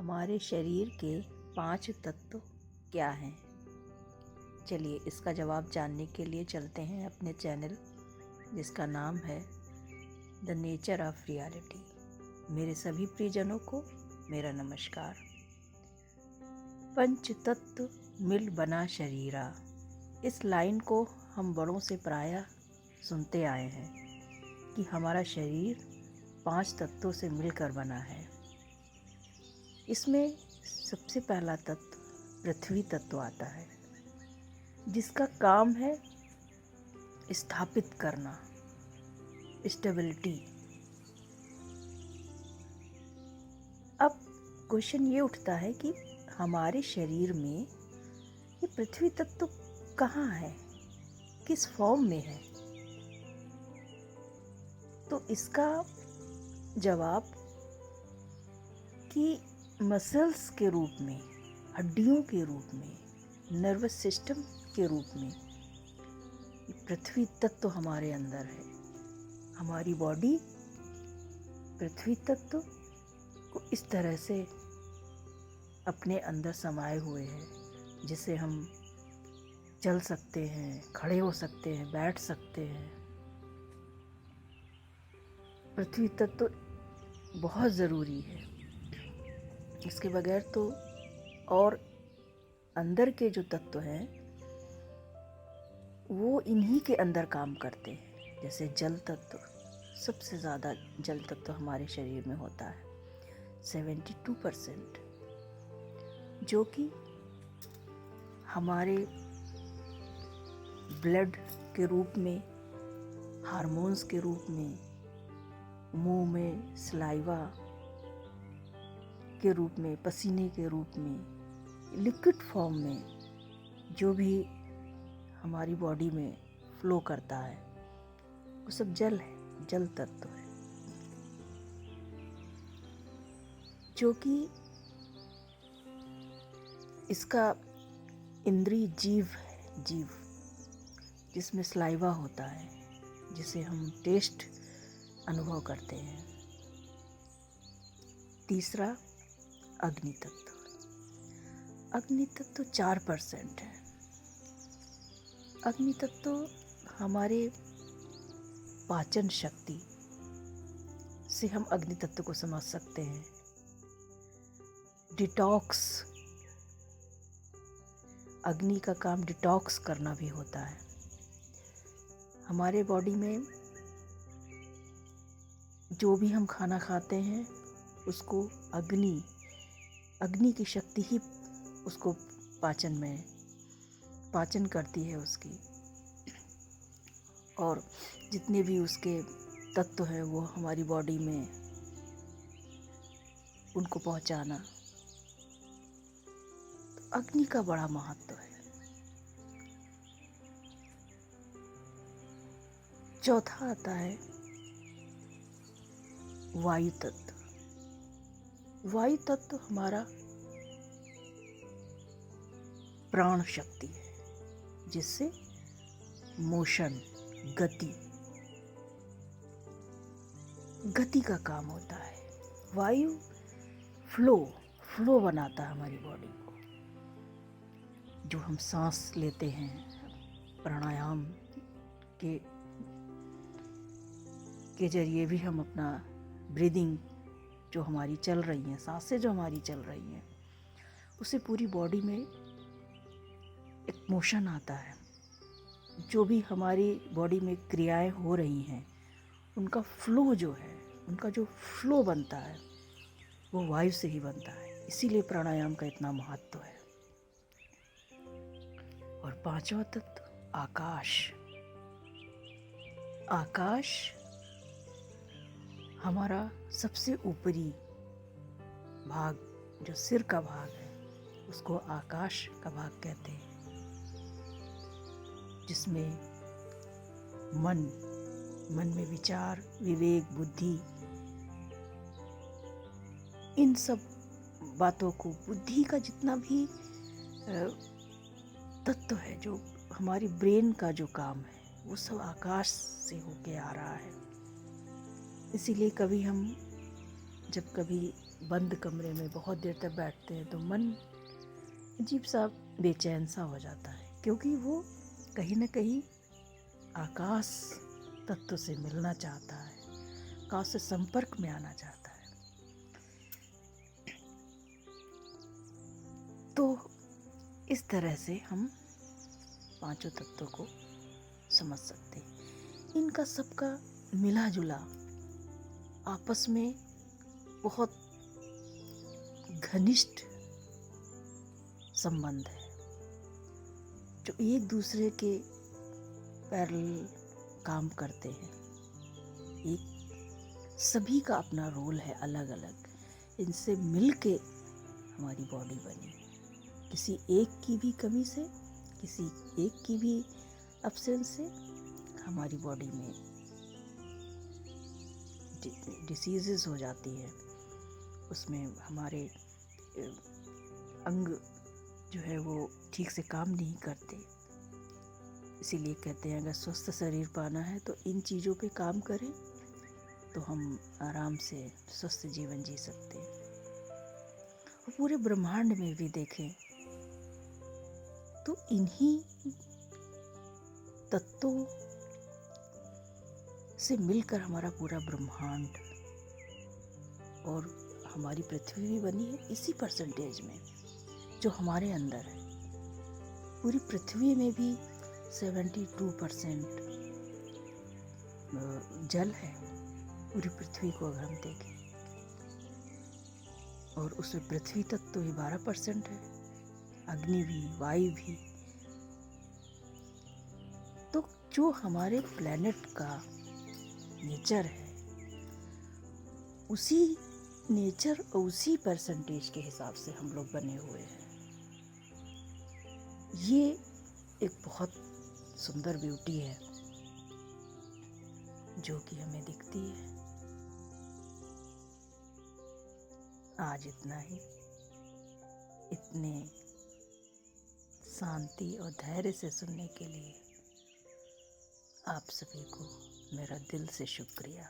हमारे शरीर के 5 तत्व क्या हैं? चलिए इसका जवाब जानने के लिए चलते हैं अपने चैनल जिसका नाम है द नेचर ऑफ रियलिटी। मेरे सभी प्रियजनों को मेरा नमस्कार। पंच तत्व मिल बना शरीरा, इस लाइन को हम बड़ों से प्रायः सुनते आए हैं कि हमारा शरीर 5 तत्वों से मिलकर बना है। इसमें सबसे पहला तत्व पृथ्वी तत्व आता है, जिसका काम है स्थापित करना, स्टेबिलिटी। अब क्वेश्चन ये उठता है कि हमारे शरीर में ये पृथ्वी तत्व कहाँ है, किस फॉर्म में है? तो इसका जवाब कि मसल्स के रूप में, हड्डियों के रूप में, नर्वस सिस्टम के रूप में पृथ्वी तत्व हमारे अंदर है। हमारी बॉडी पृथ्वी तत्व को इस तरह से अपने अंदर समाये हुए है, जिसे हम चल सकते हैं, खड़े हो सकते हैं, बैठ सकते हैं। पृथ्वी तत्व बहुत ज़रूरी है, इसके बगैर तो। और अंदर के जो तत्व हैं वो इन्हीं के अंदर काम करते हैं। जैसे जल तत्व, सबसे ज़्यादा जल तत्व हमारे शरीर में होता है 72%, जो कि हमारे ब्लड के रूप में, हार्मोन्स के रूप में, मुंह में सलाइवा के रूप में, पसीने के रूप में, लिक्विड फॉर्म में जो भी हमारी बॉडी में फ्लो करता है वो सब जल है, जल तत्व है, जो कि इसका इंद्रिय जीव है, जीव जिसमें सलाइवा होता है, जिसे हम टेस्ट अनुभव करते हैं। तीसरा अग्नि तत्व। अग्नि तत्व 4% है। अग्नि तत्व हमारे पाचन शक्ति से हम अग्नि तत्व को समझ सकते हैं। डिटॉक्स, अग्नि का काम डिटॉक्स करना भी होता है। हमारे बॉडी में जो भी हम खाना खाते हैं उसको अग्नि की शक्ति ही उसको पाचन करती है उसकी। और जितने भी उसके तत्व हैं वो हमारी बॉडी में उनको पहुंचाना, तो अग्नि का बड़ा महत्व है। चौथा आता है वायु तत्व। वायु तत्व हमारा प्राण शक्ति है, जिससे मोशन, गति का काम होता है। वायु फ्लो बनाता है हमारी बॉडी को। जो हम सांस लेते हैं प्राणायाम के जरिए भी हम अपना ब्रीदिंग जो हमारी चल रही हैं, सांसें जो हमारी चल रही हैं, उससे पूरी बॉडी में एक मोशन आता है। जो भी हमारी बॉडी में क्रियाएं हो रही हैं उनका फ्लो जो है, उनका जो फ्लो बनता है वो वायु से ही बनता है। इसीलिए प्राणायाम का इतना महत्व है। और पांचवा तत्व आकाश। आकाश हमारा सबसे ऊपरी भाग, जो सिर का भाग है, उसको आकाश का भाग कहते हैं, जिसमें मन में विचार, विवेक, बुद्धि, इन सब बातों को, बुद्धि का जितना भी तत्व है, जो हमारी ब्रेन का जो काम है, वो सब आकाश से होके आ रहा है। इसीलिए कभी हम जब कभी बंद कमरे में बहुत देर तक बैठते हैं तो मन अजीब सा बेचैन सा हो जाता है, क्योंकि वो कहीं ना कहीं आकाश तत्व से मिलना चाहता है, आकाश से संपर्क में आना चाहता है। तो इस तरह से हम पांचों तत्वों को समझ सकते हैं। इनका सबका मिला जुला आपस में बहुत घनिष्ठ संबंध है, जो एक दूसरे के पैरेलल काम करते हैं। एक सभी का अपना रोल है अलग अलग, इनसे मिलके हमारी बॉडी बनी है। किसी एक की भी कमी से, किसी एक की भी एब्सेंस से हमारी बॉडी में डिसीजेस हो जाती है। उसमें हमारे अंग जो है वो ठीक से काम नहीं करते। इसीलिए कहते हैं अगर स्वस्थ शरीर पाना है तो इन चीज़ों पे काम करें तो हम आराम से स्वस्थ जीवन जी सकते हैं। और पूरे ब्रह्मांड में भी देखें तो इन्हीं तत्वों से मिलकर हमारा पूरा ब्रह्मांड और हमारी पृथ्वी भी बनी है इसी परसेंटेज में जो हमारे अंदर है। पूरी पृथ्वी में भी 72% जल है, पूरी पृथ्वी को अगर हम देखें, और उसमें पृथ्वी तत्व ही 12% है, अग्नि भी, वायु भी। तो जो हमारे प्लेनेट का नेचर है, उसी नेचर और उसी परसेंटेज के हिसाब से हम लोग बने हुए हैं। ये एक बहुत सुंदर ब्यूटी है जो कि हमें दिखती है। आज इतना ही। इतने शांति और धैर्य से सुनने के लिए आप सभी को मेरा दिल से शुक्रिया।